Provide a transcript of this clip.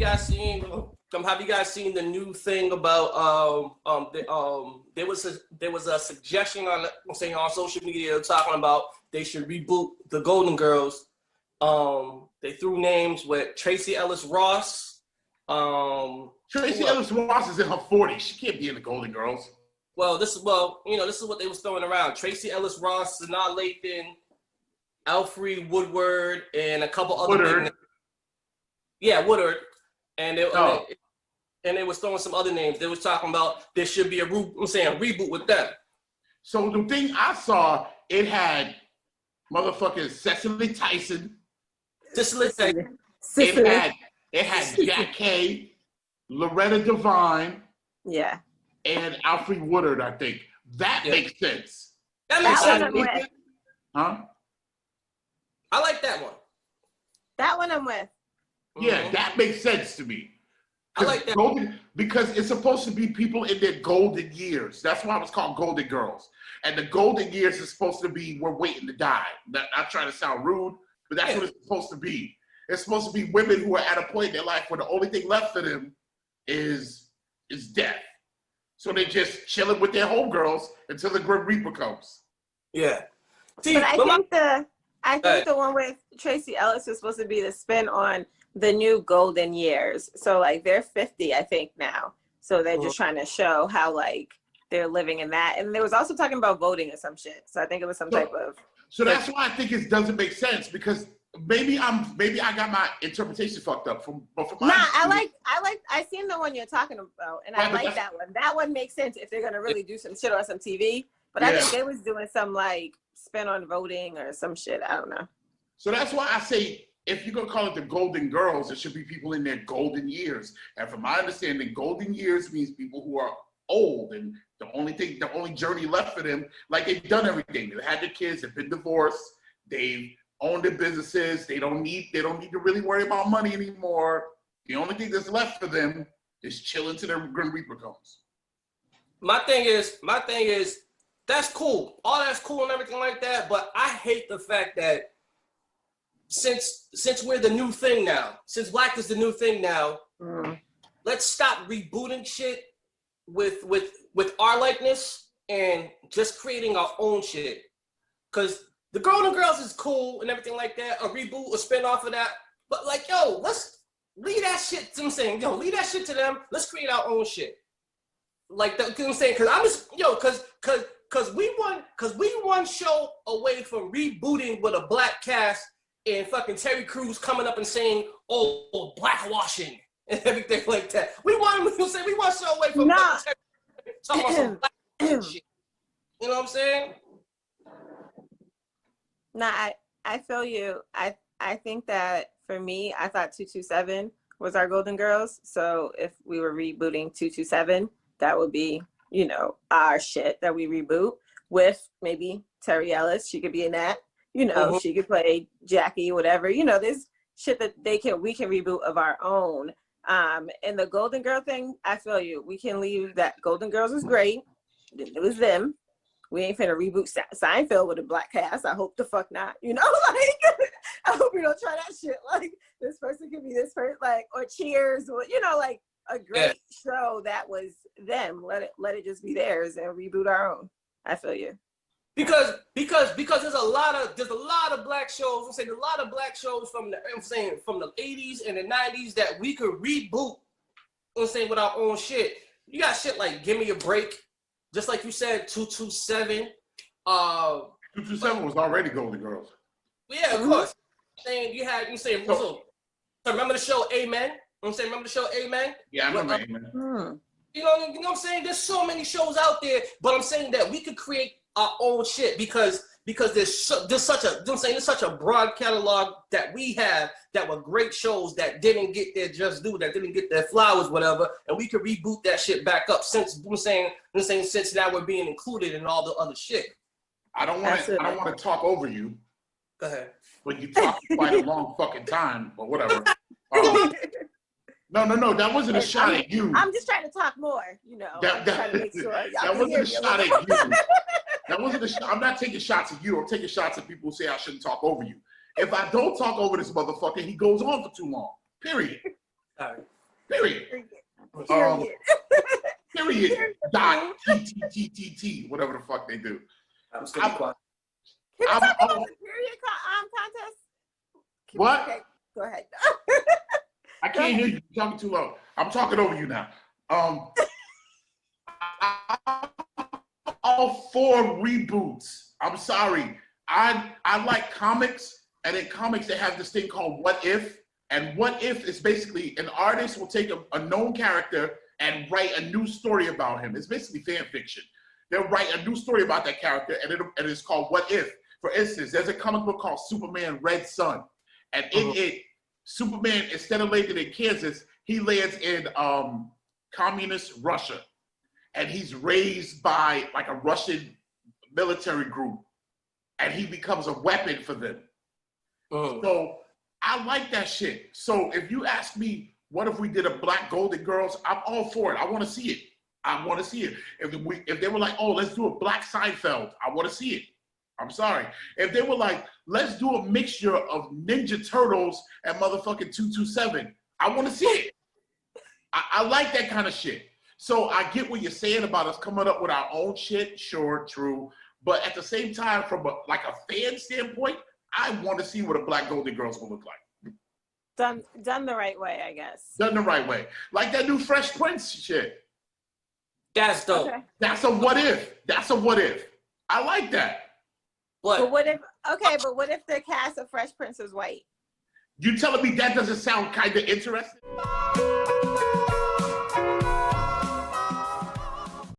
guys seen? Have you guys seen the new thing about there was a suggestion on social media talking about they should reboot the Golden Girls. They threw names with Tracee Ellis Ross. Tracee Ellis Ross is in her 40s. She can't be in the Golden Girls. Well, this is what they was throwing around. Tracee Ellis Ross, Sanaa Lathan, Alfre Woodard, and a couple other Woodard. Woodard. And they was throwing some other names. They was talking about there should be a reboot with them. So the thing I saw, it had motherfucking Cicely Tyson. It had Jack Kay, Loretta Devine. Yeah. And Alfre Woodard, I think. That makes sense. That makes sense. Huh? I like that one. That one I'm with. Yeah, that makes sense to me. I like that because it's supposed to be people in their golden years. That's why it was called Golden Girls. And the golden years is supposed to be we're waiting to die. Not trying to sound rude, but that's what it's supposed to be. It's supposed to be women who are at a point in their life where the only thing left for them is death. So they're just chilling with their homegirls until the Grim Reaper comes. Yeah. See, but I think the one with Tracee Ellis was supposed to be the spin on the new golden years. So like they're 50, I think now. So they're just trying to show how like they're living in that. And they was also talking about voting or some shit. So I think it was some type of. So that's why I think it doesn't make sense because maybe I got my interpretation fucked up I seen the one you're talking about and I like that one. That one makes sense if they're gonna really do some shit on some TV. But I think they was doing some like spin on voting or some shit. I don't know. So that's why I say if you're gonna call it the Golden Girls, it should be people in their golden years. And from my understanding, golden years means people who are old and the only journey left for them, like they've done everything. They've had their kids, they've been divorced, they've owned their businesses, they don't need to really worry about money anymore. The only thing that's left for them is chilling till their Grim Reaper comes. My thing is, that's cool. All that's cool and everything like that, but I hate the fact that since we're the new thing now, since Black is the new thing now, let's stop rebooting shit with our likeness and just creating our own shit. Cause the Golden Girls is cool and everything like that, a reboot, a spin-off of that. But like, let's leave that shit. I'm saying, leave that shit to them. Let's create our own shit. Like that, I'm saying, cause I'm just, cause we one show away from rebooting with a black cast and fucking Terry Crews coming up and saying, "Oh, blackwashing" and everything like that. We want show away from talking about some black shit. You know what I'm saying? Nah, I feel you. I think that for me, I thought 227 was our Golden Girls. So if we were rebooting 227, that would be, our shit that we reboot with maybe Terry Ellis. She could be in that. She could play Jackie, whatever. There's shit that we can reboot of our own. And the Golden Girl thing, I feel you. We can leave that. Golden Girls was great. It was them. We ain't finna reboot Seinfeld with a black cast. I hope the fuck not. I hope we don't try that shit. Like, this person could be this person, like, or Cheers, or, like a great show that was them. Let it just be theirs and reboot our own. I feel you. Because there's a lot of black shows. I'm saying a lot of black shows from the 80s and the 90s that we could reboot. I'm saying with our own shit. You got shit like Give Me a Break, just like you said, 227. 227 was already Golden Girls. Yeah, of course. Saying remember the show Amen? Remember the show Amen? Yeah, I remember Amen. You know what I'm saying? There's so many shows out there, but I'm saying that we could create our own shit because there's such a broad catalog that we have that were great shows that didn't get their just due, that didn't get their flowers, whatever, and we could reboot that shit back up since now we're being included in all the other shit. I don't want to talk over you. Go ahead. But you talk quite a long fucking time, or whatever. No, that wasn't a shot at you. I'm just trying to talk more, I'm trying to make sure that wasn't a shot at you. That wasn't a shot. I'm not taking shots at you. I'm taking shots at people who say I shouldn't talk over you. If I don't talk over this motherfucker, he goes on for too long. Period. Sorry. Period. Period. Period. Dot T, whatever the fuck they do. I'm just gonna be quiet. Can we I'm- talk about the period contest? What? Okay, go ahead. I can't hear you. You're talking too low. I'm talking over you now. I'm all for reboots. I'm sorry. I like comics, and in comics they have this thing called What If. And What If is basically an artist will take a known character and write a new story about him. It's basically fan fiction. They'll write a new story about that character, and it's called What If. For instance, there's a comic book called Superman Red Sun. And in it, Superman, instead of landing in Kansas, he lands in communist Russia. And he's raised by like a Russian military group. And he becomes a weapon for them. So I like that shit. So if you ask me, what if we did a Black Golden Girls? I'm all for it. I want to see it. I want to see it. If they were like, oh, let's do a Black Seinfeld, I want to see it. I'm sorry. If they were like, let's do a mixture of Ninja Turtles and motherfucking 227, I want to see it. I like that kind of shit. So I get what you're saying about us coming up with our own shit. Sure, true. But at the same time, from a fan standpoint, I want to see what a Black Golden Girls will look like. Done the right way, I guess. Done the right way. Like that new Fresh Prince shit. That's dope. Okay. That's a what if. That's a what if. I like that. But what if the cast of Fresh Prince is white? You telling me that doesn't sound kind of interesting?